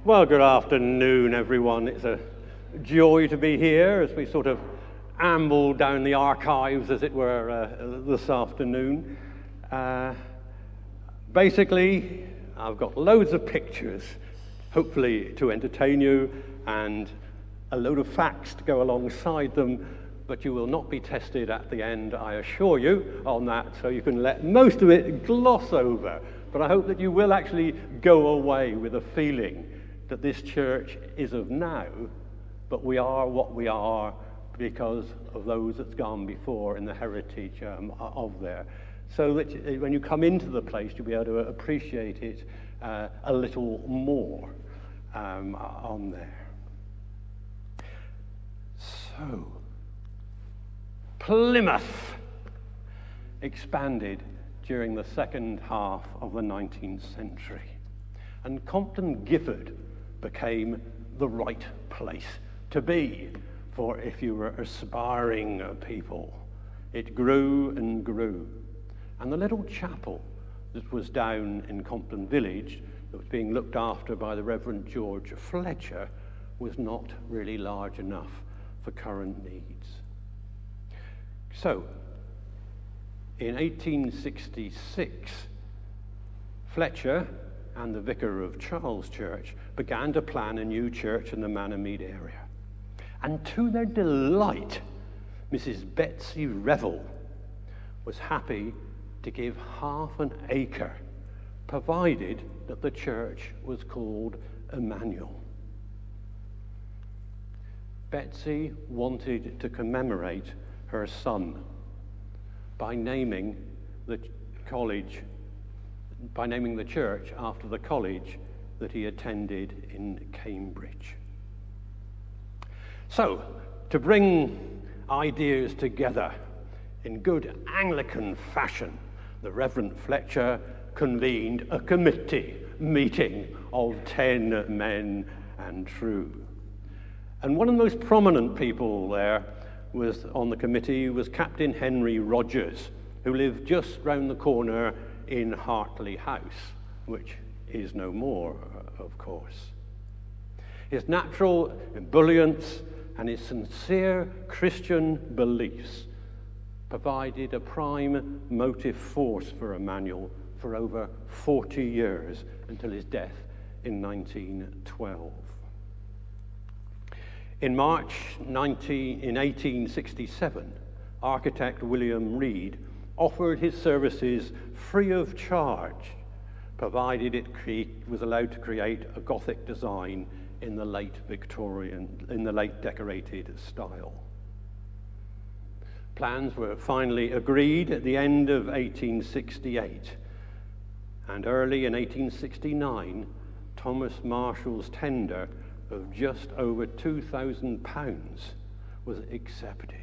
Well, good afternoon, everyone. It's a joy to be here as we sort of amble down the archives, as it were, this afternoon. Basically, I've got loads of pictures, hopefully to entertain you, and a load of facts to go alongside them, but you will not be tested at the end, I assure you, on that, so you can let most of it gloss over. But I hope that you will actually go away with a feeling that this church is of now, but we are what we are because of those that's gone before in the heritage of there. So that when you come into the place, you'll be able to appreciate it a little more on there. So, Plymouth expanded during the second half of the 19th century, and Compton Gifford became the right place to be for if you were aspiring people. It grew and grew. And the little chapel that was down in Compton Village, that was being looked after by the Reverend George Fletcher, was not really large enough for current needs. So, in 1866, Fletcher and the vicar of Charles Church began to plan a new church in the Manamead area. And to their delight, Mrs. Betsy Revel was happy to give half an acre, provided that the church was called Emmanuel. Betsy wanted to commemorate her son by naming the church after the college that he attended in Cambridge. So, to bring ideas together in good Anglican fashion, the Reverend Fletcher convened a committee meeting of 10 men and true. And one of the most prominent people there was on the committee was Captain Henry Rogers, who lived just round the corner in Hartley House, which is no more, of course. His natural ebullience and his sincere Christian beliefs provided a prime motive force for Emmanuel for over 40 years until his death in 1912. In March in 1867, architect William Reed offered his services free of charge, provided it was allowed to create a Gothic design in the late decorated style. Plans were finally agreed at the end of 1868, and early in 1869, Thomas Marshall's tender of just over £2,000 was accepted.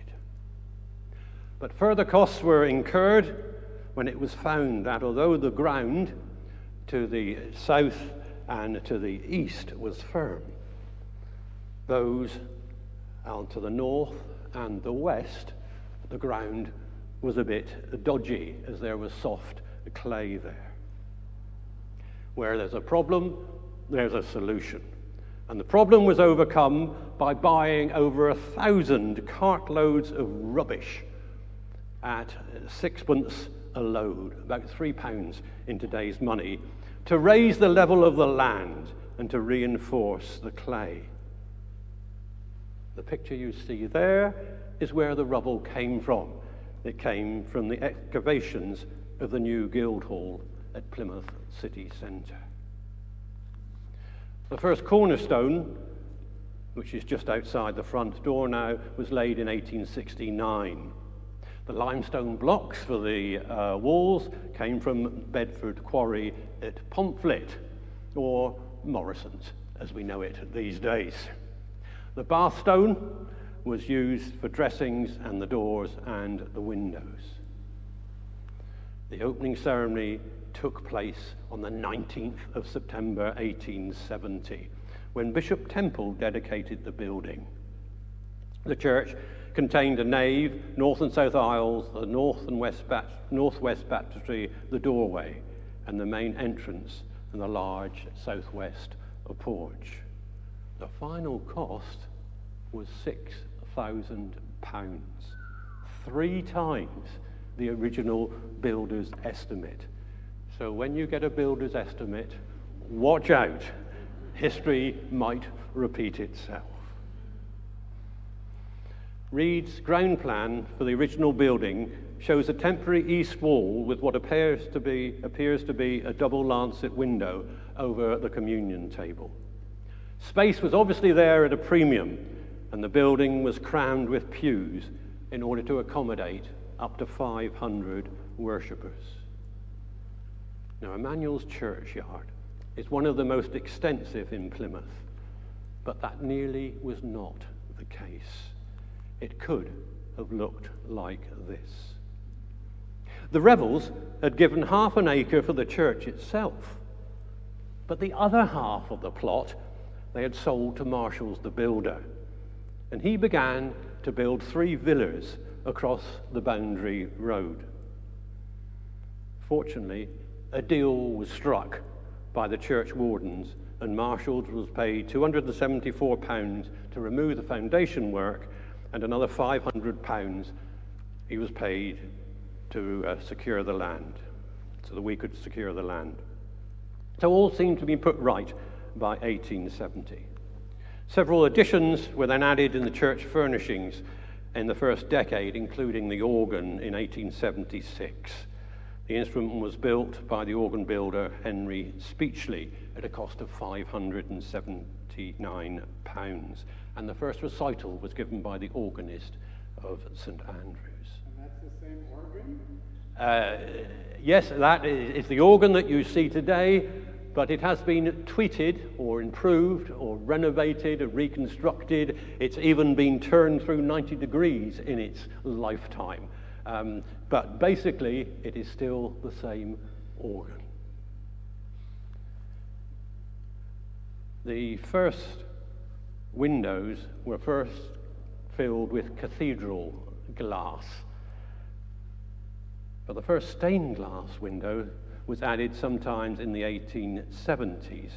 But further costs were incurred when it was found that although the ground to the south and to the east was firm, those out to the north and the west, the ground was a bit dodgy as there was soft clay there. Where there's a problem, there's a solution. And the problem was overcome by buying over 1,000 cartloads of rubbish at £6 a load, about £3 in today's money, to raise the level of the land and to reinforce the clay. The picture you see there is where the rubble came from. It came from the excavations of the new Guildhall at Plymouth city centre. The first cornerstone, which is just outside the front door now, was laid in 1869. The limestone blocks for the walls came from Bedford Quarry at Pomfret, or Morrison's, as we know it these days. The bath stone was used for dressings and the doors and the windows. The opening ceremony took place on the 19th of September 1870, when Bishop Temple dedicated the building. The church contained a nave, north and south aisles, the northwest baptistry, the doorway, and the main entrance, and the large southwest a porch. The final cost was £6,000, 3 times the original builder's estimate. So when you get a builder's estimate, watch out. History might repeat itself. Reed's ground plan for the original building shows a temporary east wall with what appears to be a double lancet window over the communion table. Space was obviously there at a premium, and the building was crammed with pews in order to accommodate up to 500 worshippers. Now, Emmanuel's churchyard is one of the most extensive in Plymouth, but that nearly was not the case. It could have looked like this. The Revels had given half an acre for the church itself, but the other half of the plot they had sold to Marshall's the builder, and he began to build 3 villas across the boundary road. Fortunately, a deal was struck by the church wardens, and Marshall's was paid £274 to remove the foundation work, and another £500 he was paid to secure the land, so that we could secure the land. So all seemed to be put right by 1870. Several additions were then added in the church furnishings in the first decade, including the organ in 1876. The instrument was built by the organ builder Henry Speechley at a cost of £579, and the first recital was given by the organist of St Andrews. And that's the same organ? Yes, that is the organ that you see today, but it has been tweeted or improved or renovated or reconstructed. It's even been turned through 90 degrees in its lifetime. But basically, it is still the same organ. The first windows were first filled with cathedral glass, but the first stained glass window was added sometimes in the 1870s,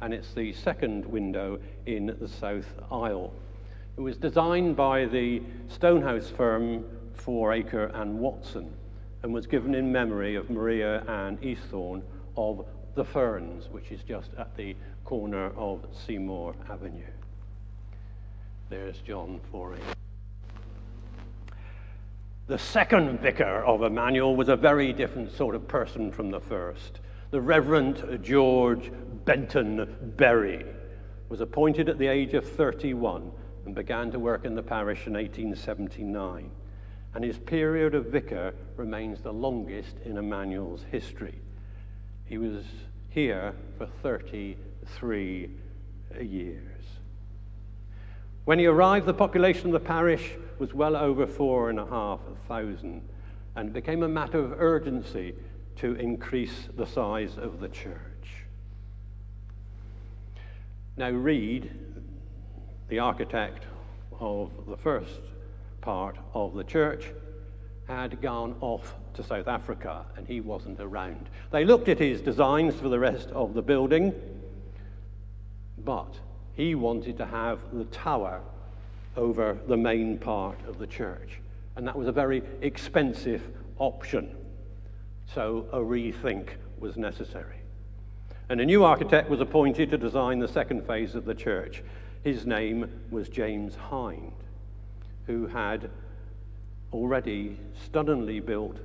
and it's the second window in the south aisle. It was designed by the Stonehouse firm 4 Acre and Watson, and was given in memory of Maria Ann Easthorne of the Ferns, which is just at the corner of Seymour Avenue. There's John 4 Acre. The second vicar of Emmanuel was a very different sort of person from the first. The Reverend George Benton Berry was appointed at the age of 31 and began to work in the parish in 1879. And his period of vicar remains the longest in Emmanuel's history. He was here for 33 years. When he arrived, the population of the parish was well over 4,500, and it became a matter of urgency to increase the size of the church. Now, Reed, the architect of the first part of the church, had gone off to South Africa, and he wasn't around. They looked at his designs for the rest of the building, but he wanted to have the tower over the main part of the church, and that was a very expensive option, so a rethink was necessary. And a new architect was appointed to design the second phase of the church. His name was James Hind, who had already stunningly built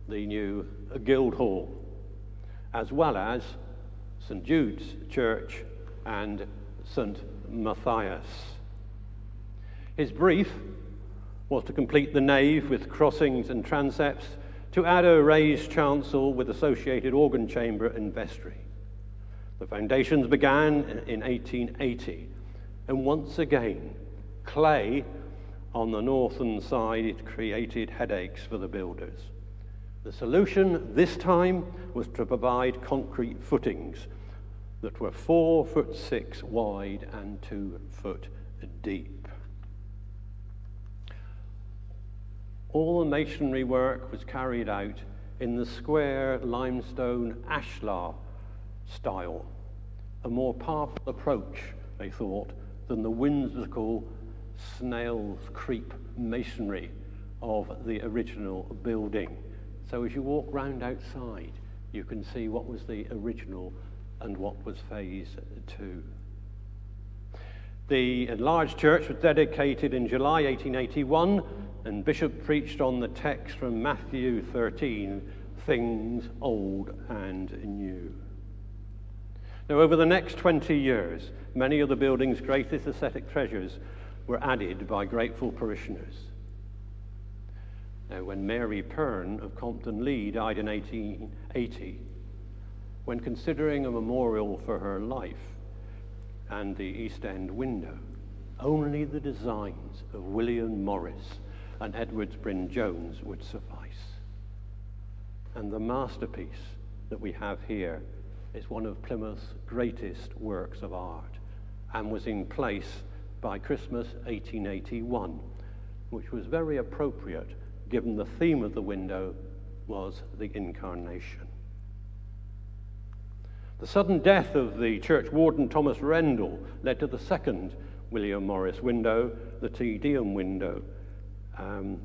the new Guildhall, as well as St Jude's Church and St Matthias. His brief was to complete the nave with crossings and transepts, to add a raised chancel with associated organ chamber and vestry. The foundations began in 1880, and once again, clay on the northern side created headaches for the builders. The solution this time was to provide concrete footings that were 4'6" wide and 2 foot deep. All the masonry work was carried out in the square limestone ashlar style, a more powerful approach, they thought, than the whimsical snail's creep masonry of the original building. So as you walk round outside, you can see what was the original and what was phase 2. The enlarged church was dedicated in July 1881, and Bishop preached on the text from Matthew 13, things old and new. Now, over the next 20 years, many of the building's greatest aesthetic treasures were added by grateful parishioners. Now, when Mary Pearn of Compton Lee died in 1880, when considering a memorial for her life and the East End window, only the designs of William Morris and Edwards Bryn Jones would suffice. And the masterpiece that we have here is one of Plymouth's greatest works of art and was in place by Christmas 1881, which was very appropriate given the theme of the window was the Incarnation. The sudden death of the church warden Thomas Rendell led to the second William Morris window, the Te Deum window,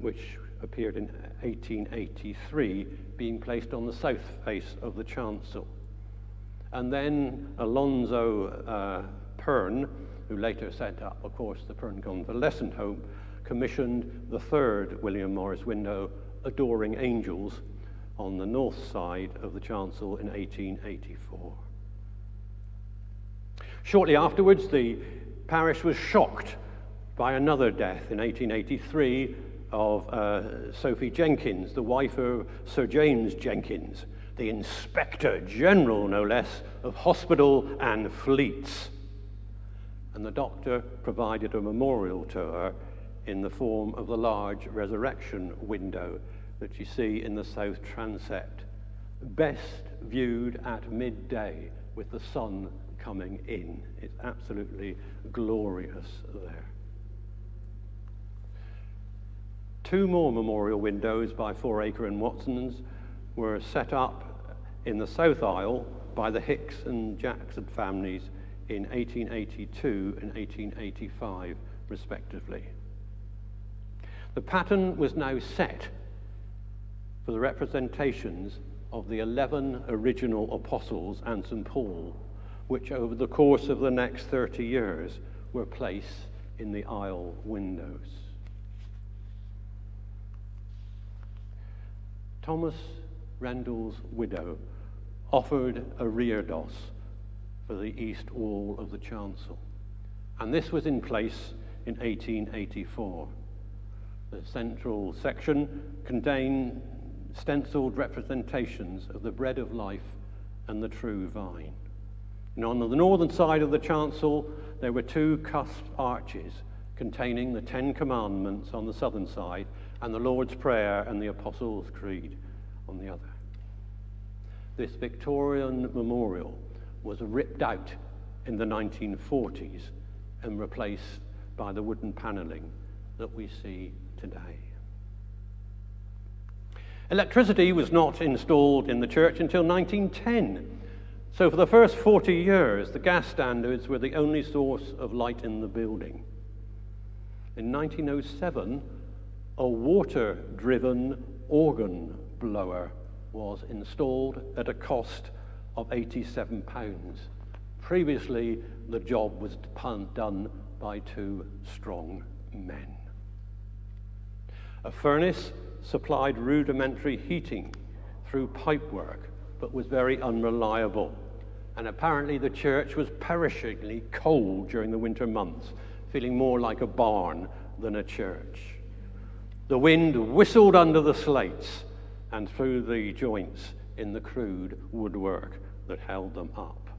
which appeared in 1883, being placed on the south face of the chancel. And then Alonzo Pearn, who later set up, of course, the Pearn Convalescent Home, commissioned the third William Morris window, Adoring Angels, on the north side of the chancel in 1884. Shortly afterwards, the parish was shocked by another death in 1883 of Sophie Jenkins, the wife of Sir James Jenkins, the Inspector General, no less, of Hospital and Fleets. And the doctor provided a memorial to her in the form of the large resurrection window that you see in the south transept, best viewed at midday with the sun coming in. It's absolutely glorious there. 2 more memorial windows by Fouracre and Watsons were set up in the south aisle by the Hicks and Jackson families in 1882 and 1885, respectively. The pattern was now set for the representations of the 11 original apostles and St. Paul, which over the course of the next 30 years were placed in the aisle windows. Thomas Rendell's widow offered a reredos for the east wall of the chancel, and this was in place in 1884. The central section contained stenciled representations of the bread of life and the true vine. And on the northern side of the chancel, there were 2 cusped arches containing the 10 Commandments on the southern side and the Lord's Prayer and the Apostles' Creed on the other. This Victorian memorial was ripped out in the 1940s and replaced by the wooden panelling that we see today. Electricity was not installed in the church until 1910. So for the first 40 years, the gas standards were the only source of light in the building. In 1907, a water-driven organ blower was installed at a cost of £87. Previously, the job was done by 2 strong men. A furnace supplied rudimentary heating through pipework, but was very unreliable. And apparently the church was perishingly cold during the winter months, feeling more like a barn than a church. The wind whistled under the slates and through the joints in the crude woodwork that held them up.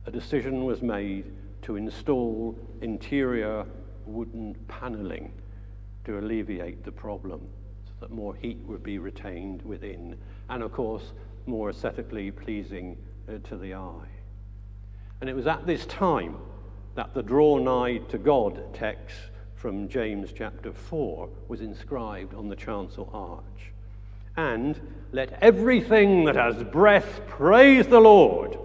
A decision was made to install interior wooden paneling to alleviate the problem, so that more heat would be retained within, and of course, more aesthetically pleasing to the eye. And it was at this time that the "Draw nigh to God" text from James chapter 4 was inscribed on the chancel arch. And let everything that has breath praise the Lord.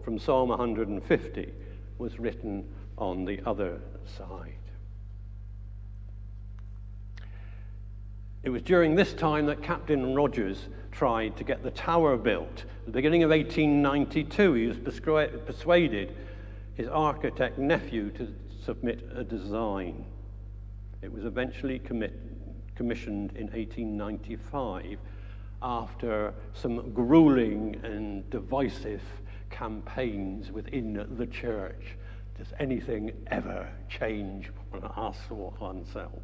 from Psalm 150 was written on the other side. It was during this time that Captain Rogers tried to get the tower built. At the beginning of 1892, he was persuaded his architect nephew to submit a design. It was eventually commissioned in 1895 after some grueling and divisive campaigns within the church. Does anything ever change? One asks oneself.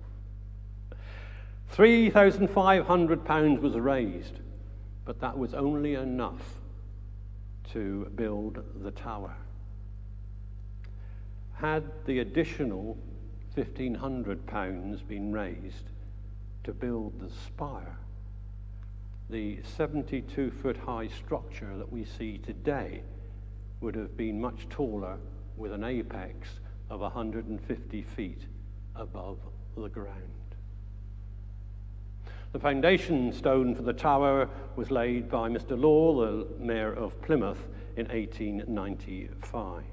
£3,500 was raised, but that was only enough to build the tower. Had the additional £1,500 been raised to build the spire, the 72-foot high structure that we see today would have been much taller, with an apex of 150 feet above the ground. The foundation stone for the tower was laid by Mr. Law, the Mayor of Plymouth, in 1895.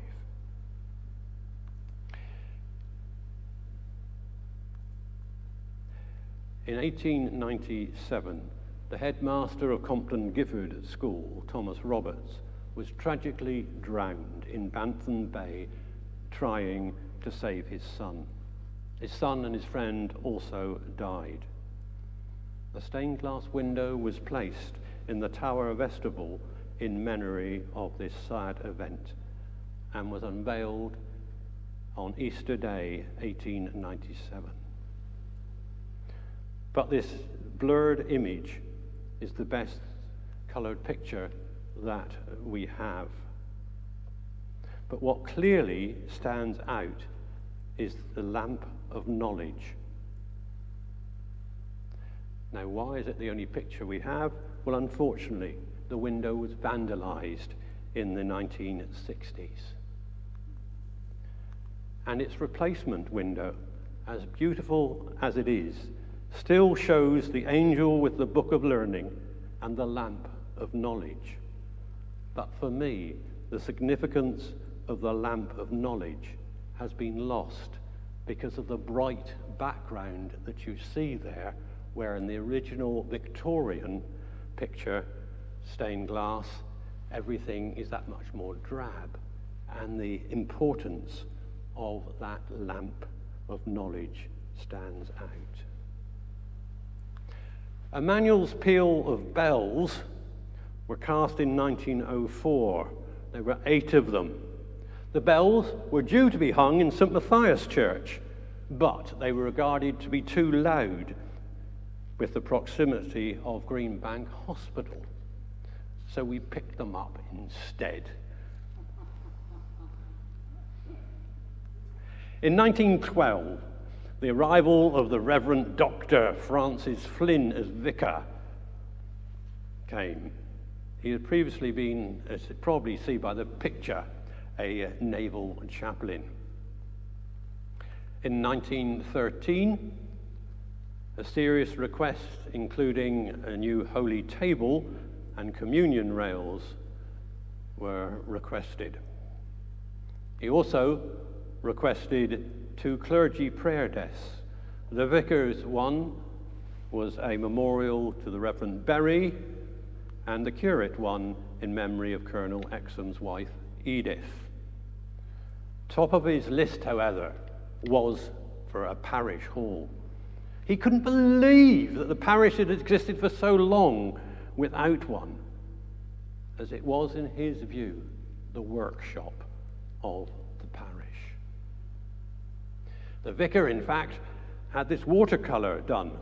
In 1897, the headmaster of Compton Gifford School, Thomas Roberts, was tragically drowned in Bantham Bay trying to save his son. His son and his friend also died. A stained glass window was placed in the tower vestibule in memory of this sad event and was unveiled on Easter Day, 1897. But this blurred image is the best colored picture that we have. But what clearly stands out is the lamp of knowledge. Now, why is it the only picture we have? Well, unfortunately, the window was vandalized in the 1960s. And its replacement window, as beautiful as it is, still shows the angel with the book of learning and the lamp of knowledge. But for me, the significance of the lamp of knowledge has been lost because of the bright background that you see there, where in the original Victorian picture, stained glass, everything is that much more drab, and the importance of that lamp of knowledge stands out. Emmanuel's peal of bells were cast in 1904. There were 8 of them. The bells were due to be hung in St. Matthias Church, but they were regarded to be too loud with the proximity of Greenbank Hospital. So we picked them up instead. In 1912, the arrival of the Reverend Dr. Francis Flynn as vicar came. He had previously been, as you probably see by the picture, a naval chaplain. In 1913, a serious request, including a new holy table and communion rails, were requested. He also requested 2 clergy prayer desks. The vicar's one was a memorial to the Rev Berry, and the curate one in memory of Colonel Exham's wife, Edith. Top of his list, however, was for a parish hall. He couldn't believe that the parish had existed for so long without one, as it was, in his view, the workshop of the parish. The vicar, in fact, had this watercolour done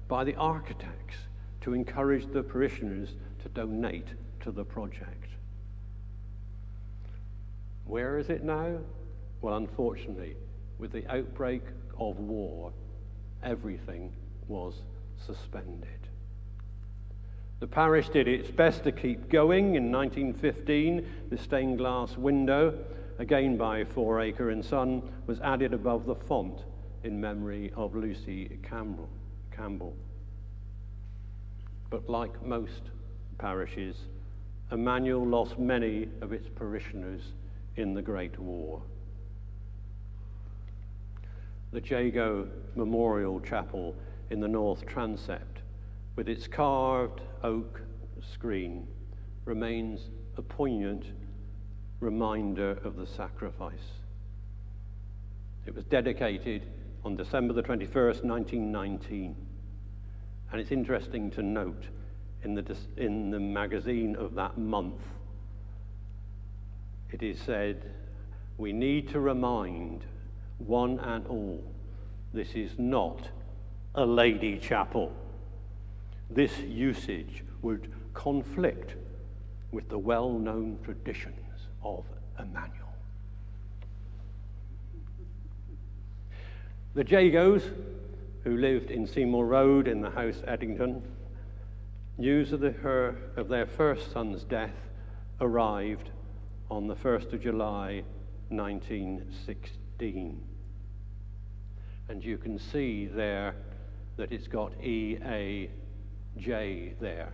by the architects to encourage the parishioners to donate to the project. Where is it now? Well, unfortunately, with the outbreak of war, everything was suspended. The parish did its best to keep going. In 1915, the stained glass window, again by Foraker and Son, was added above the font in memory of Lucy Campbell. But like most parishes, Emmanuel lost many of its parishioners in the Great War. The Jago Memorial Chapel in the north transept, with its carved oak screen, remains a poignant reminder of the sacrifice. It was dedicated on December the 21st, 1919. And it's interesting to note in the magazine of that month, it is said, "We need to remind one and all, this is not a lady chapel. This usage would conflict with the well-known traditions of Emmanuel." The Jagos, who lived in Seymour Road in the house Eddington, news of their first son's death arrived on the 1st of July 1916. And you can see there that it's got E-A-J there.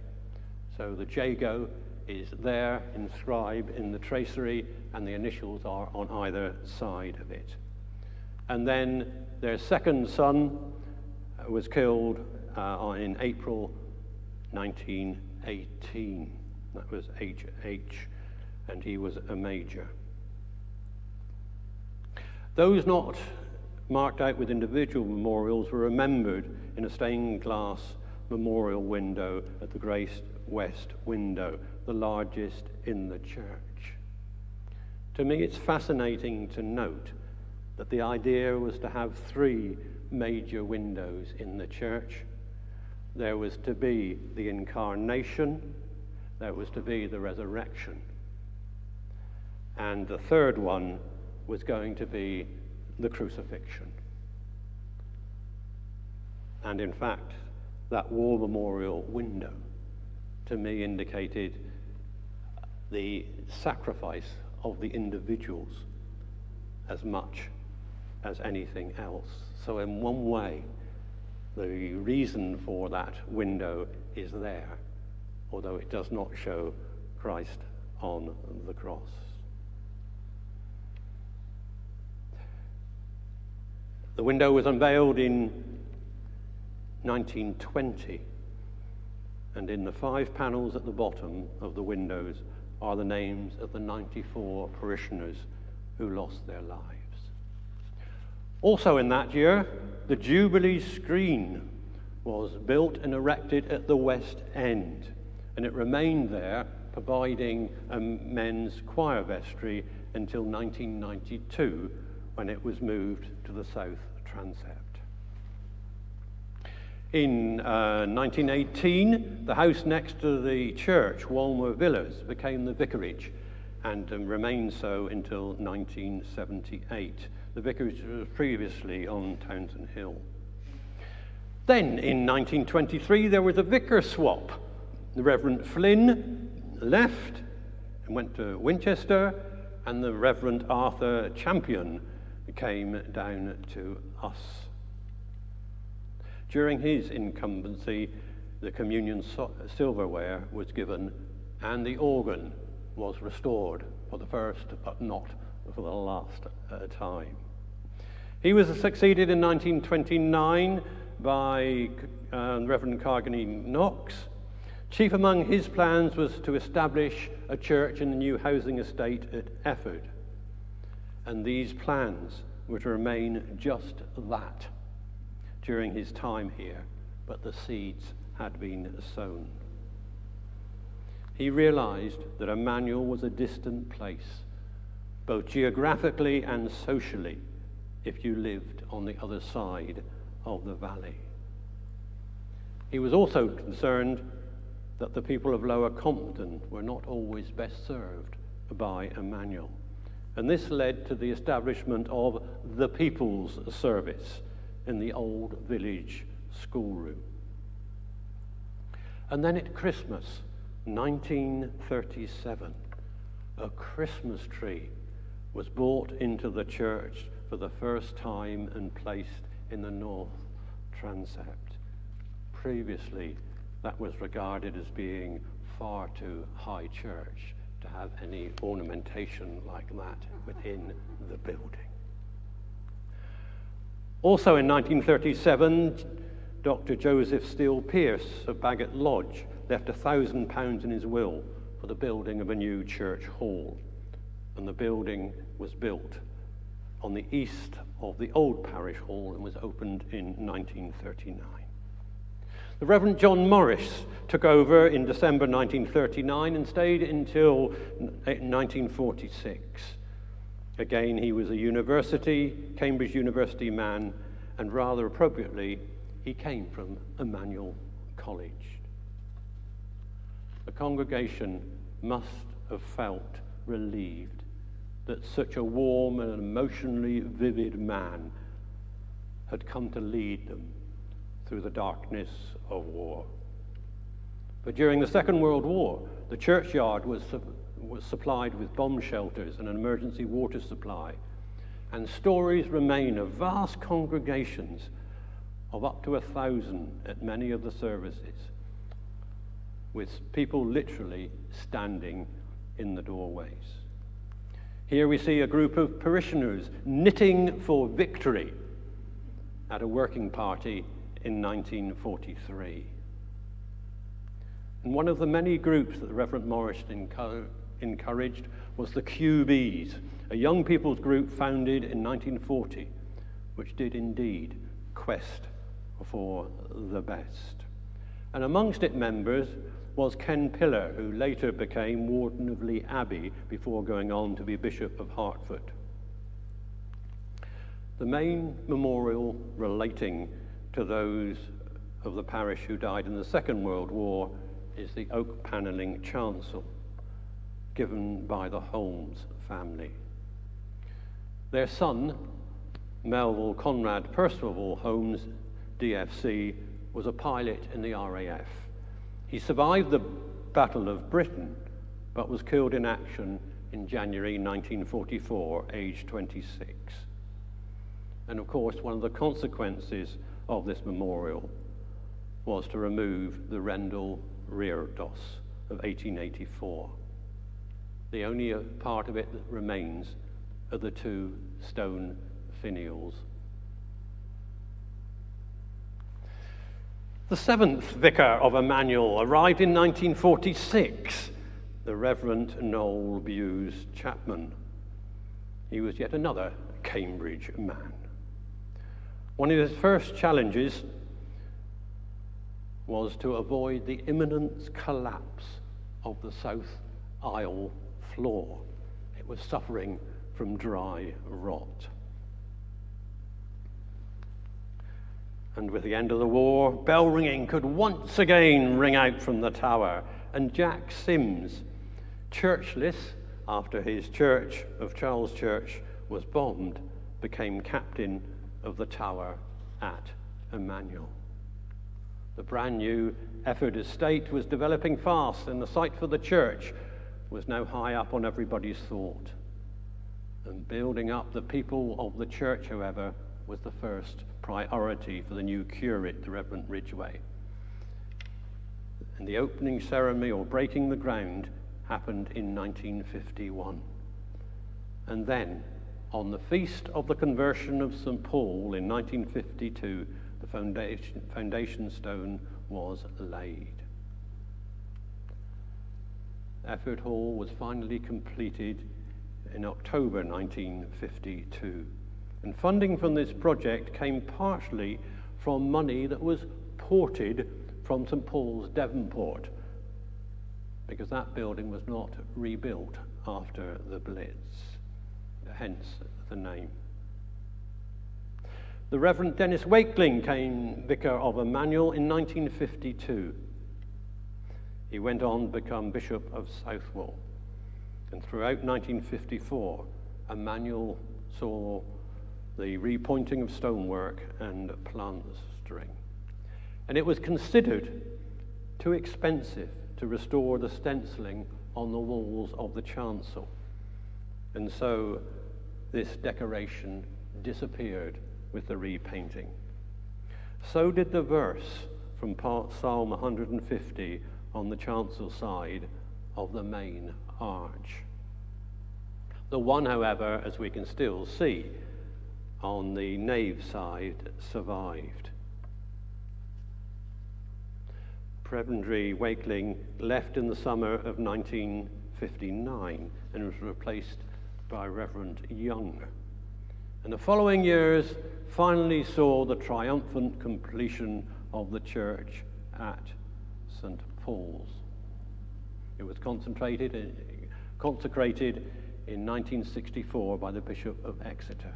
So the Jago is there inscribed in the tracery, and the initials are on either side of it. And then their second son was killed in April 1918. That was H.H., and he was a major. Those not marked out with individual memorials were remembered in a stained glass memorial window at the great west window, the largest in the church. To me, it's fascinating to note that the idea was to have three major windows in the church. There was to be the incarnation, there was to be the resurrection, and the third one was going to be the crucifixion. And in fact, that war memorial window to me indicated the sacrifice of the individuals as much as anything else. So in one way, the reason for that window is there, although it does not show Christ on the cross. The window was unveiled in 1920, and in the 5 panels at the bottom of the windows are the names of the 94 parishioners who lost their lives. Also in that year, the Jubilee screen was built and erected at the West End, and it remained there, providing a men's choir vestry until 1992, when it was moved to the south transept. In 1918, the house next to the church, Walmer Villas, became the vicarage and remained so until 1978. The vicarage was previously on Townsend Hill. Then, in 1923, there was a vicar swap. The Rev Flynn left and went to Winchester, and the Rev Arthur Champion came down to us. During his incumbency, the communion silverware was given, and the organ was restored for the first, but not for the last time. He was succeeded in 1929 by Reverend Cargany Knox. Chief among his plans was to establish a church in the new housing estate at Efford. And these plans were to remain just that during his time here, but the seeds had been sown. He realized that Emmanuel was a distant place, both geographically and socially, if you lived on the other side of the valley. He was also concerned that the people of Lower Compton were not always best served by Emmanuel. And this led to the establishment of the People's Service in the old village schoolroom. And then at Christmas, 1937, a Christmas tree was brought into the church for the first time and placed in the north transept. Previously, that was regarded as being far too high church to have any ornamentation like that within the building. Also in 1937, Dr. Joseph Steele Pierce of Bagot Lodge left £1,000 in his will for the building of a new church hall, and the building was built on the east of the old parish hall and was opened in 1939. The Reverend John Morris took over in December 1939 and stayed until 1946. Again, he was a Cambridge University man, and rather appropriately, he came from Emmanuel College. The congregation must have felt relieved that such a warm and emotionally vivid man had come to lead them through the darkness of war. But during the Second World War, the churchyard was supplied with bomb shelters and an emergency water supply, and stories remain of vast congregations of up to 1,000 at many of the services, with people literally standing in the doorways. Here we see a group of parishioners knitting for victory at a working party in 1943. And one of the many groups that the Reverend Morris encouraged was the QBs, a young people's group founded in 1940, which did indeed quest for the best. And amongst its members was Ken Pillar, who later became Warden of Lee Abbey before going on to be Bishop of Hertford. The main memorial relating to those of the parish who died in the Second World War is the oak panelling chancel given by the Holmes family. Their son, Melville Conrad Percival Holmes, DFC, was a pilot in the RAF. He survived the Battle of Britain, but was killed in action in January 1944, aged 26. And of course, one of the consequences of this memorial was to remove the Rendell reredos of 1884. The only part of it that remains are the two stone finials. The seventh vicar of Emmanuel arrived in 1946, the Reverend Noel Bewes Chapman. He was yet another Cambridge man. One of his first challenges was to avoid the imminent collapse of the south aisle floor. It was suffering from dry rot. And with the end of the war, bell ringing could once again ring out from the tower, and Jack Sims, churchless after his church of Charles Church was bombed, became captain of the tower at Emmanuel. The brand new Efford estate was developing fast, and the site for the church was now high up on everybody's thought. And building up the people of the church, however, was the first priority for the new curate, the Reverend Ridgway. And the opening ceremony, or breaking the ground, happened in 1951. And then, on the feast of the conversion of St. Paul in 1952, the foundation stone was laid. Efford Hall was finally completed in October 1952. And funding from this project came partially from money that was ported from St. Paul's, Devonport, because that building was not rebuilt after the Blitz, hence the name. The Reverend Dennis Wakeling came vicar of Emmanuel in 1952. He went on to become Bishop of Southwell. And throughout 1954, Emmanuel saw the repointing of stonework and plastering. And it was considered too expensive to restore the stenciling on the walls of the chancel. And so this decoration disappeared with the repainting. So did the verse from Psalm 150 on the chancel side of the main arch. The one, however, as we can still see, on the nave side survived. Prebendary Wakeling left in the summer of 1959 and was replaced by Rev Young. And the following years finally saw the triumphant completion of the church at St. Paul's. It was consecrated in 1964 by the Bishop of Exeter.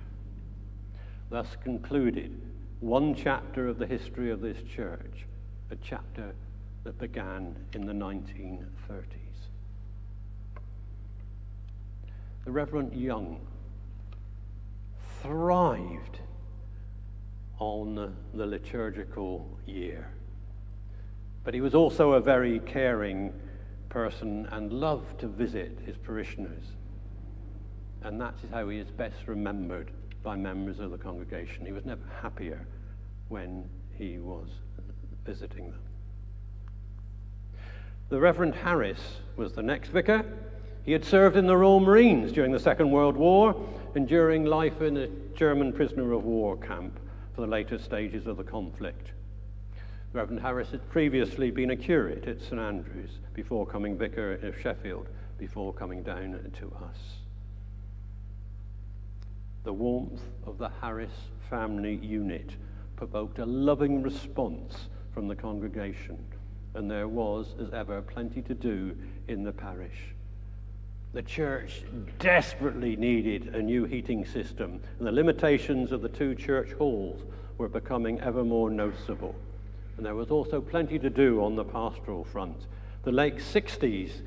Thus concluded one chapter of the history of this church, a chapter that began in the 1930s. The Reverend Young thrived on the liturgical year, but he was also a very caring person and loved to visit his parishioners, and that is how he is best remembered by members of the congregation. He was never happier when he was visiting them. The Reverend Harris was the next vicar. He had served in the Royal Marines during the Second World War, enduring life in a German prisoner of war camp for the later stages of the conflict. Reverend Harris had previously been a curate at St Andrews before coming vicar of Sheffield, before coming down to us. The warmth of the Harris family unit provoked a loving response from the congregation, and there was, as ever, plenty to do in the parish. The church desperately needed a new heating system, and the limitations of the two church halls were becoming ever more noticeable. And there was also plenty to do on the pastoral front. The late 60s,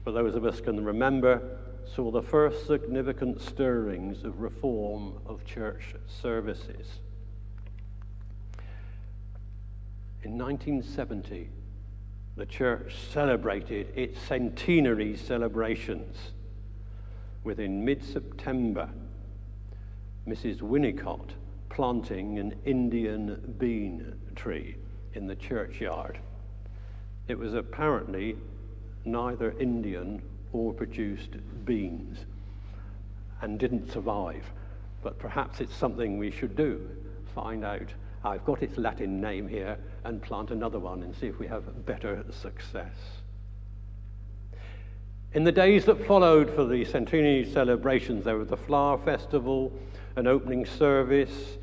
for those of us who can remember, saw the first significant stirrings of reform of church services. In 1970, the church celebrated its centenary celebrations. Within mid-September, Mrs. Winnicott planting an Indian bean tree in the churchyard. It was apparently neither Indian or produced beans and didn't survive, but perhaps it's something we should do. Find out, I've got its Latin name here, and plant another one and see if we have better success. In the days that followed for the centenary celebrations, there was the Flower Festival, an opening service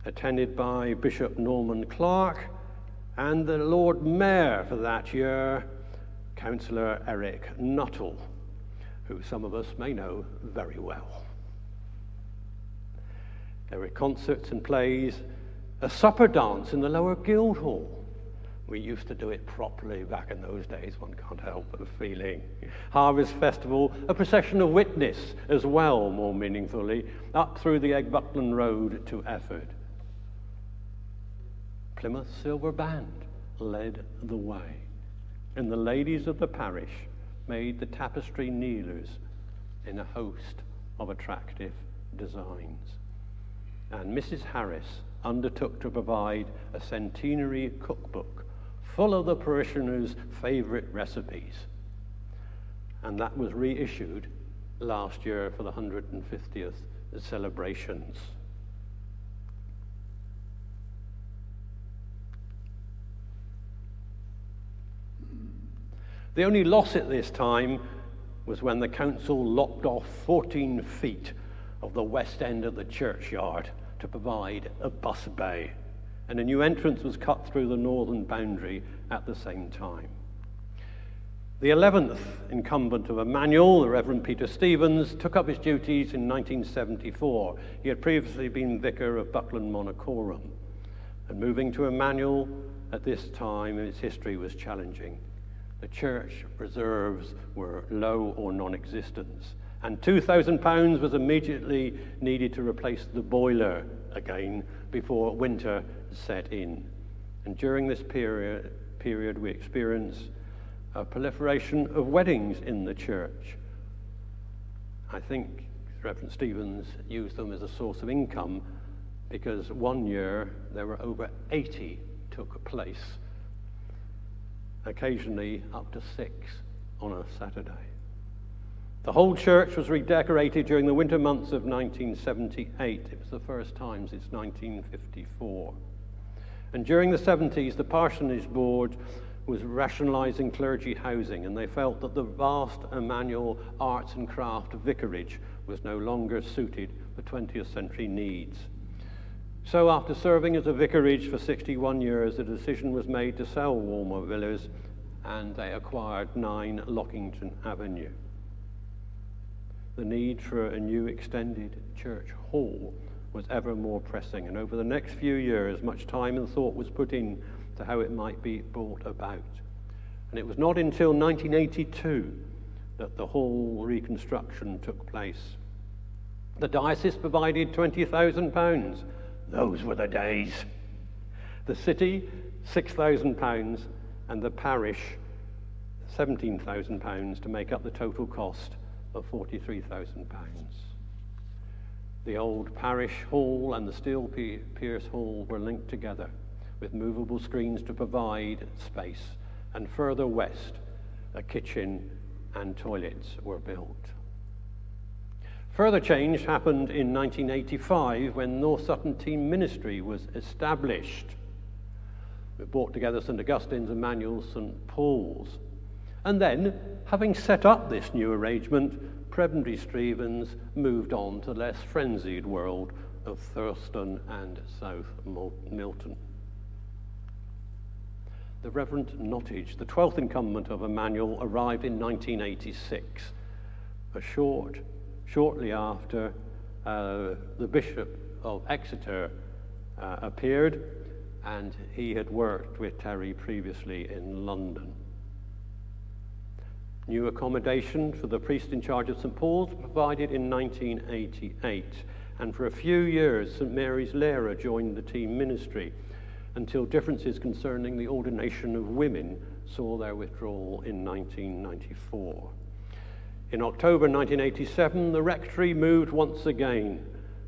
attended by Bishop Norman Clark, and the Lord Mayor for that year, Councillor Eric Nuttall, who some of us may know very well. There were concerts and plays, a supper dance in the lower Guildhall. We used to do it properly back in those days, one can't help but feeling. Harvest Festival, a procession of witness as well, more meaningfully, up through the Eggbuckland Road to Efford. Plymouth Silver Band led the way, and the ladies of the parish made the tapestry kneelers in a host of attractive designs. And Mrs. Harris undertook to provide a centenary cookbook full of the parishioners' favourite recipes. And that was reissued last year for the 150th celebrations. The only loss at this time was when the council lopped off 14 feet of the west end of the churchyard to provide a bus bay, and a new entrance was cut through the northern boundary at the same time. The 11th incumbent of Emmanuel, the Reverend Peter Stephens, took up his duties in 1974. He had previously been vicar of Buckland Monacorum, and moving to Emmanuel at this time in its history was challenging. The church reserves were low or non-existent, and £2,000 was immediately needed to replace the boiler again before winter set in. And during this period we experienced a proliferation of weddings in the church. I think Reverend Stephens used them as a source of income, because one year there were over 80 took place. occasionally up to 6 on a Saturday. The whole church was redecorated during the winter months of 1978. It was the first time since 1954. And during the 70s, the Parsonage Board was rationalising clergy housing, and they felt that the vast Emmanuel Arts and Craft Vicarage was no longer suited for 20th century needs. So after serving as a vicarage for 61 years, the decision was made to sell Walmer Villas, and they acquired 9 Lockington Avenue. The need for a new extended church hall was ever more pressing, and over the next few years, much time and thought was put in to how it might be brought about. And it was not until 1982 that the hall reconstruction took place. The diocese provided £20,000. Those were the days. The city, £6,000, and the parish, £17,000 to make up the total cost of £43,000. The old parish hall and the steel pierce hall were linked together with movable screens to provide space, and further west, a kitchen and toilets were built. Further change happened in 1985 when North Sutton Team Ministry was established. We brought together St Augustine's, Emmanuel, St Paul's. And then, having set up this new arrangement, Prebendary Stephens moved on to the less frenzied world of Thurston and South Milton. The Rev Nottage, the 12th incumbent of Emmanuel, arrived in 1986, shortly after the Bishop of Exeter appeared, and he had worked with Terry previously in London. New accommodation for the priest in charge of St Paul's provided in 1988, and for a few years St Mary's Lera joined the team ministry until differences concerning the ordination of women saw their withdrawal in 1994. In October 1987, the rectory moved once again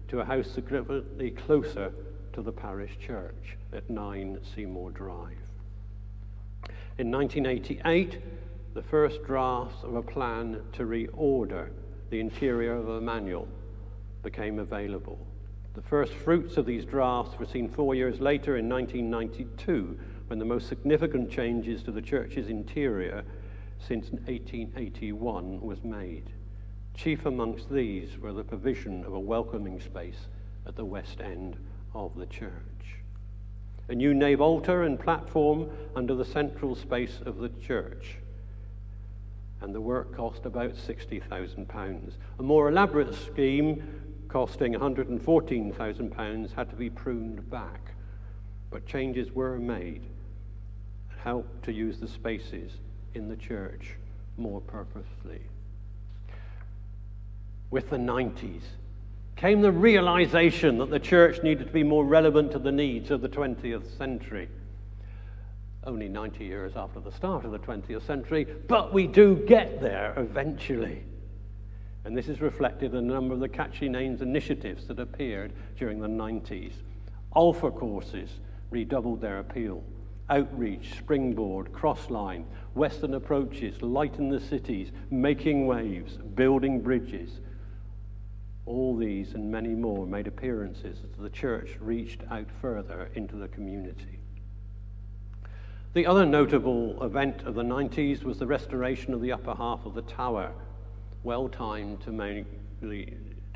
to a house significantly closer to the parish church at 9 Seymour Drive. In 1988, the first drafts of a plan to reorder the interior of Emmanuel became available. The first fruits of these drafts were seen 4 years later in 1992, when the most significant changes to the church's interior since 1881 was made. Chief amongst these were the provision of a welcoming space at the west end of the church. A new nave altar and platform under the central space of the church. And the work cost about £60,000. A more elaborate scheme costing £114,000 had to be pruned back, but changes were made that helped to use the spaces in the church more purposefully. With the 90s came the realization that the church needed to be more relevant to the needs of the 20th century. Only 90 years after the start of the 20th century, but we do get there eventually. And this is reflected in a number of the catchy names initiatives that appeared during the 90s. Alpha courses redoubled their appeal. Outreach, Springboard, Crossline, Western Approaches, Lighten the Cities, Making Waves, Building Bridges. All these and many more made appearances as the church reached out further into the community. The other notable event of the 90s was the restoration of the upper half of the tower, well timed to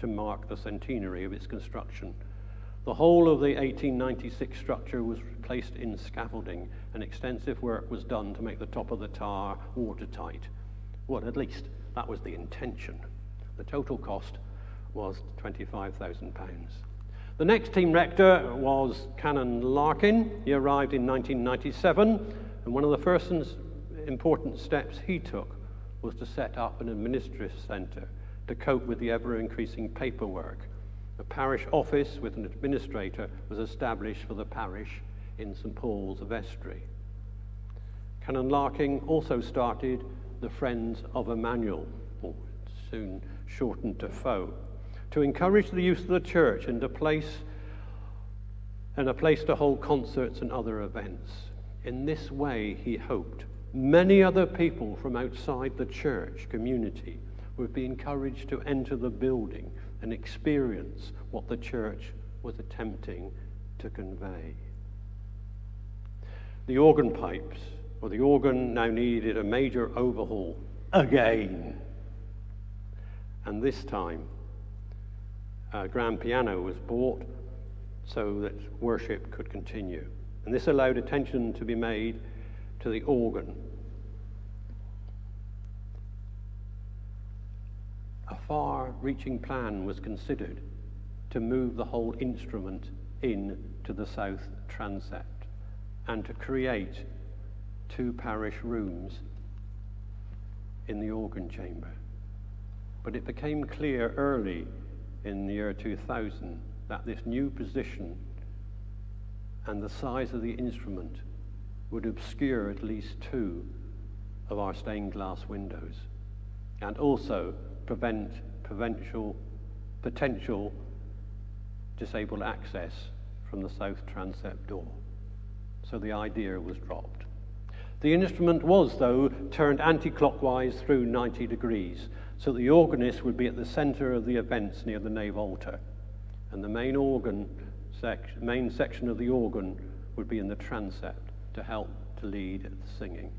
mark the centenary of its construction. The whole of the 1896 structure was placed in scaffolding, and extensive work was done to make the top of the tower watertight. Well, at least that was the intention. The total cost was £25,000. The next team rector was Canon Larkin. He arrived in 1997, and one of the first important steps he took was to set up an administrative centre to cope with the ever-increasing paperwork. A parish office with an administrator was established for the parish in St Paul's Vestry. Canon Larkin also started the Friends of Emmanuel, or soon shortened to FO, to encourage the use of the church and a place to hold concerts and other events. In this way, he hoped many other people from outside the church community would be encouraged to enter the building and experience what the church was attempting to convey. The organ pipes, or the organ, now needed a major overhaul again. And this time, a grand piano was bought so that worship could continue. And this allowed attention to be made to the organ. A far-reaching plan was considered to move the whole instrument into the south transept and to create 2 parish rooms in the organ chamber. But it became clear early in the year 2000 that this new position and the size of the instrument would obscure at least 2 of our stained glass windows and also prevent potential disabled access from the south transept door. So the idea was dropped. The instrument was, though, turned anti-clockwise through 90 degrees, so the organist would be at the center of the events near the nave altar, and the main section of the organ would be in the transept to help to lead the singing.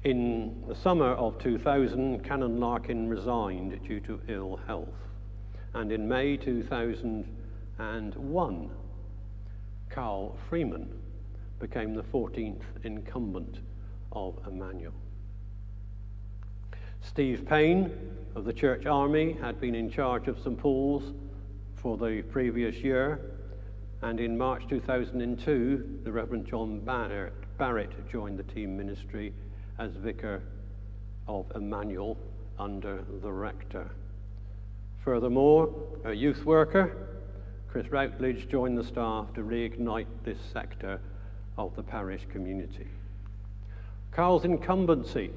In the summer of 2000, Canon Larkin resigned due to ill health, and in May 2001, Rev Freeman became the 14th incumbent of Emmanuel. Steve Payne of the Church Army had been in charge of St. Paul's for the previous year, and in March 2002, the Reverend John Barrett joined the team ministry as vicar of Emmanuel under the rector. Furthermore, a youth worker, Chris Routledge, joined the staff to reignite this sector of the parish community. Carl's incumbency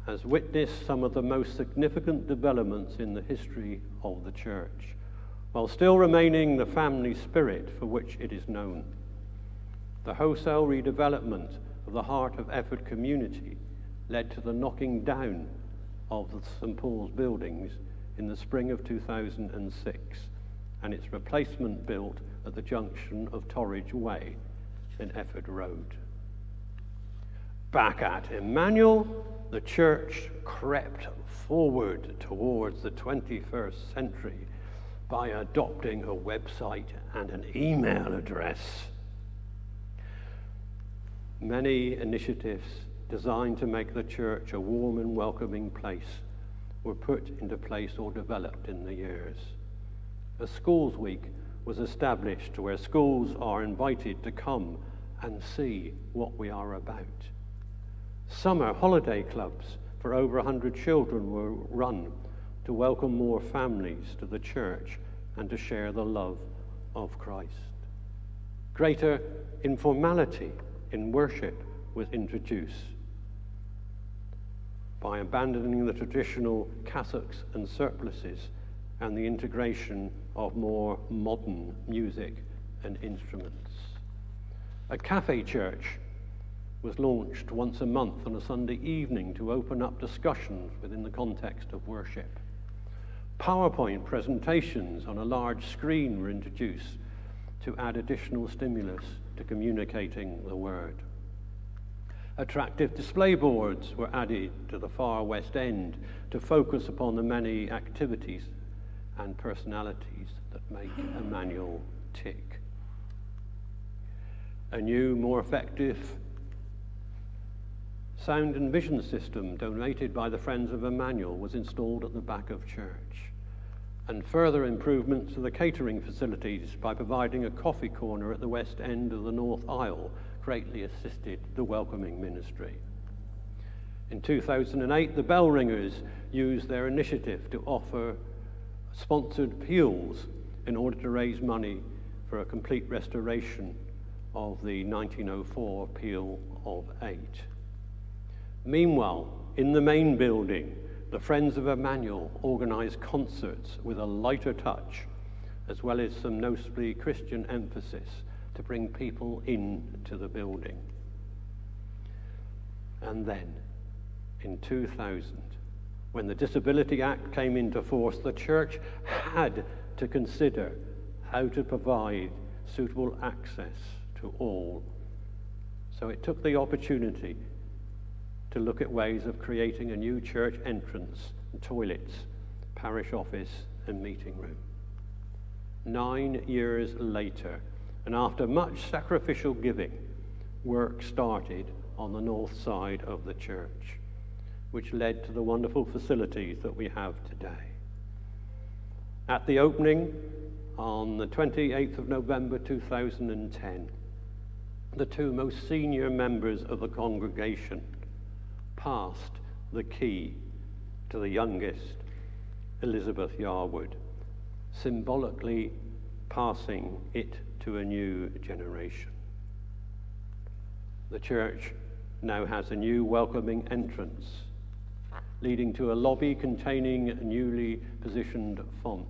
has witnessed some of the most significant developments in the history of the church, while still remaining the family spirit for which it is known. The wholesale redevelopment of the Heart of Effort community led to the knocking down of the St. Paul's buildings in the spring of 2006, and its replacement built at the junction of Torridge Way and Efford Road. Back at Emmanuel, the church crept forward towards the 21st century by adopting a website and an email address. Many initiatives designed to make the church a warm and welcoming place were put into place or developed in the years. A schools week was established where schools are invited to come and see what we are about. Summer holiday clubs for over 100 children were run to welcome more families to the church and to share the love of Christ. Greater informality in worship was introduced by abandoning the traditional cassocks and surplices and the integration of more modern music and instruments. A cafe church was launched once a month on a Sunday evening to open up discussions within the context of worship. PowerPoint presentations on a large screen were introduced to add additional stimulus to communicating the word. Attractive display boards were added to the far west end to focus upon the many activities and personalities that make Emmanuel tick. A new, more effective sound and vision system donated by the Friends of Emmanuel was installed at the back of church, and further improvements to the catering facilities by providing a coffee corner at the west end of the north aisle greatly assisted the welcoming ministry. In 2008, the bell ringers used their initiative to offer sponsored peals in order to raise money for a complete restoration of the 1904 Peal of 8. Meanwhile, in the main building, the Friends of Emmanuel organized concerts with a lighter touch, as well as some notably Christian emphasis to bring people into the building. And then, in 2000, when the Disability Act came into force, the church had to consider how to provide suitable access to all. So it took the opportunity to look at ways of creating a new church entrance, toilets, parish office, and meeting room. 9 years later, and after much sacrificial giving, work started on the north side of the church, which led to the wonderful facilities that we have today. At the opening, on the 28th of November 2010, the two most senior members of the congregation passed the key to the youngest, Elizabeth Yarwood, symbolically passing it to a new generation. The church now has a new welcoming entrance, leading to a lobby containing a newly positioned font,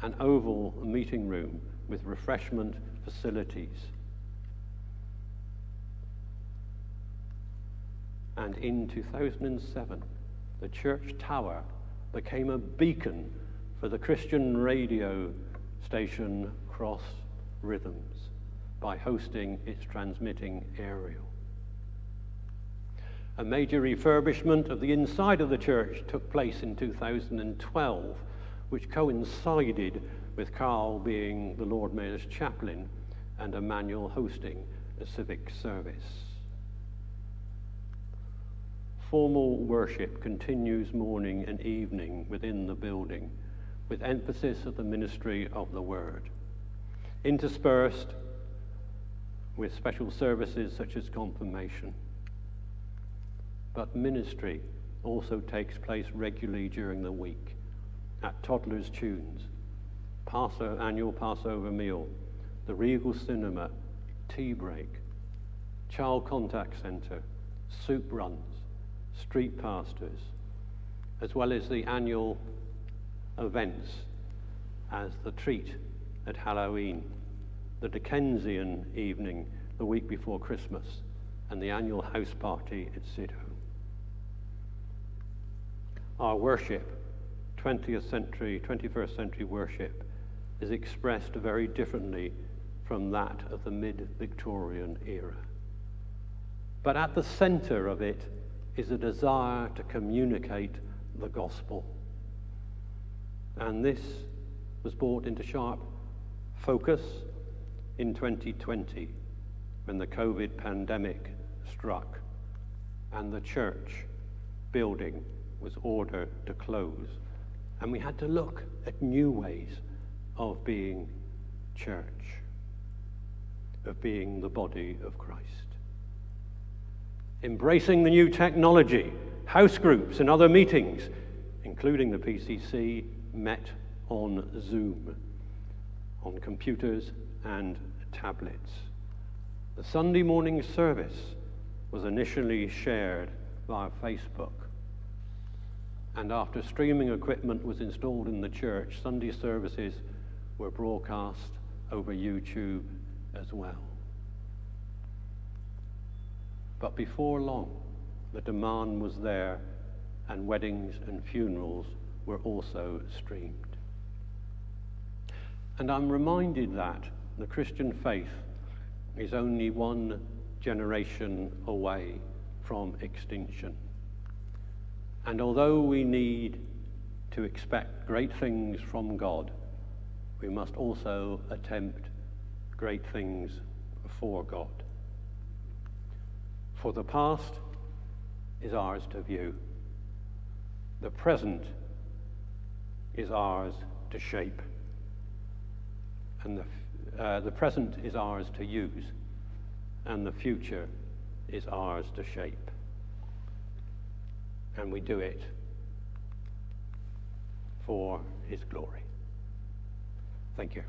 an oval meeting room with refreshment facilities. And in 2007, the church tower became a beacon for the Christian radio station Cross Rhythms by hosting its transmitting aerial. A major refurbishment of the inside of the church took place in 2012, which coincided with Carl being the Lord Mayor's chaplain and Emmanuel hosting a civic service. Formal worship continues morning and evening within the building, with emphasis of the ministry of the word, interspersed with special services such as confirmation. But ministry also takes place regularly during the week at Toddler's Tunes, annual Passover meal, the Regal Cinema, tea break, child contact centre, soup runs, street pastors, as well as the annual events as the treat at Halloween, the Dickensian evening the week before Christmas, and the annual house party at Sidho. Our worship, 21st century worship, is expressed very differently from that of the mid-Victorian era. But at the center of it is a desire to communicate the gospel. And this was brought into sharp focus in 2020 when the COVID pandemic struck and the church building was ordered to close. And we had to look at new ways of being church, of being the body of Christ. Embracing the new technology, house groups and other meetings, including the PCC, met on Zoom, on computers and tablets. The Sunday morning service was initially shared via Facebook. And after streaming equipment was installed in the church, Sunday services were broadcast over YouTube as well. But before long, the demand was there, and weddings and funerals were also streamed. And I'm reminded that the Christian faith is only one generation away from extinction. And although we need to expect great things from God, we must also attempt great things for God. For the past is ours to view. The present is ours to shape. And the present is ours to use. And the future is ours to shape. And we do it for His glory. Thank you.